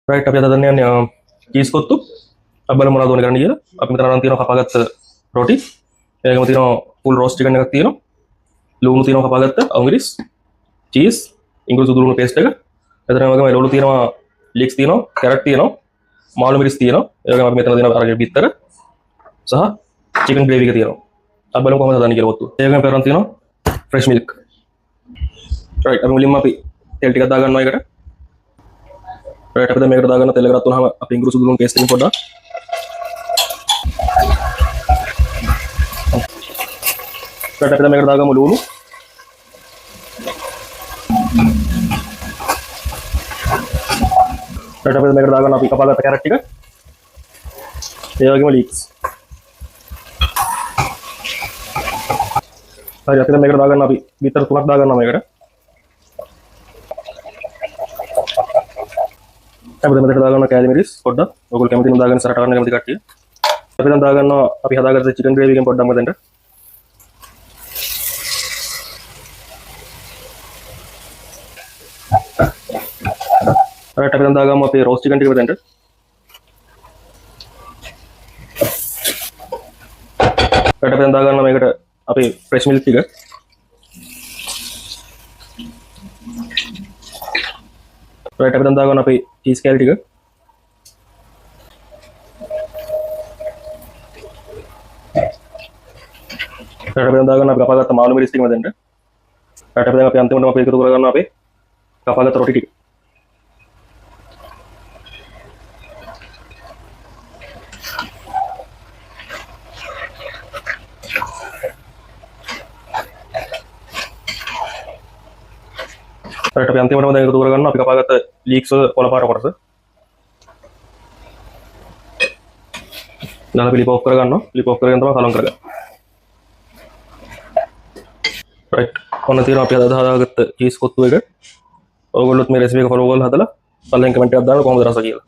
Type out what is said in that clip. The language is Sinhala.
රයිට් අපි අද දන්න යන්නේ චීස් කොත්තු. අපි බලමු මොනවද ඕනේ කරන්න කියලා. අපි මෙතන අරන් තියෙනවා කපාගත්ත රොටි. ඒකම තියෙනවා ෆුල් රෝස්ට් චිකන් එකක් තියෙනවා. ලුණු තියෙනවා කපාගත්ත අවුමිරිස්, චීස්, ඉංග්‍රීසි සුදු ලුණු පේස්ට් එක. එතන වගේම ලෝලු තියෙනවා, ලීක්ස් තියෙනවා, කැරට් තියෙනවා, මාළු මිරිස් තියෙනවා. ඒ වගේම අපි මෙතන දෙනවා අරගෙන බිත්තර සහ චිකන් ග්‍රේවි එක තියෙනවා. අපි බලමු කොහොමද හදන්නේ කියලා කොත්තු. ඒ වගේම අපි අරන් තියෙනවා ෆ්‍රෙෂ් මිල්ක්. රයිට් අපි මුලින්ම අපි තෙල් ටිකක් දා ගන්නවා එකට. රයිට් අපි දැන් මේකට දාගන්න තෙල් එකක් වුණාම අපි ඉංග්‍රීසි සුදු ලුණු පේස්ට් එකෙන් පොඩ්ඩක් රයිට් අපි දැන් මේකට දාගමු ලුණු. රයිට් අපි දැන් මේකට දාගන්න අපි කපාගත්ත කැරට් ටික. ඒ වගේම ලීක්ස්. හරි අපි දැන් මේකට දාගන්න අපි බිත්තර තුනක් දාගන්නවා මේකට. අපි දැන් මෙතන දාගන්න කෑලි මිරිස් පොඩ්ඩක්. ඔයගොල්ලෝ කැමති නම් දාගන්න සරට ගන්න කැමති කට්ටිය. අපි දැන් දාගන්නවා අපි හදාගත්ත චිකන් ග්‍රේවි එකෙන් පොඩ්ඩක් මෙතනට. රයිට් අපි දැන් දාගමු අපේ රෝස්ට් චිකන් ටික මෙතනට. රයිට් අපි දැන් දාගන්නවා මේකට අපේ ෆ්‍රෙෂ් මිල්ක් ටික. රයිට් අපි දැන් දාගන්න අපේ චීස් කෑලි ටික. රයිට් අපි දැන් දාගන්න අපි කපාගත්ත මාළු මිරිස් ටික මෙතනට. රයිට් අපි දැන් අපි අන්තිමටම අපි එකතු කරගන්නවා අපේ කපාගත්ත රොටි ටික. රයිට් අපි අන්තිමටම දැන් එකතු කරගන්නවා අපි කපාගත්ත ලීක්ස් කොළ පාට කොටස. ඊළඟ පිළිප ඔෆ් කරගන්නවා. පිළිප ඔෆ් කරගෙන තමයි කලවම් කරගන්නේ. රයිට් ඔන්න තියෙනවා අපි අද හදාගත්ත චීස් කොත්තු එක. ඔයගොල්ලොත් මේ රෙසිපි එක ෆලෝ කරලා හදලා පල්ලෙන් කමෙන්ට් එකක් දාන්න කොහොමද රස කියලා.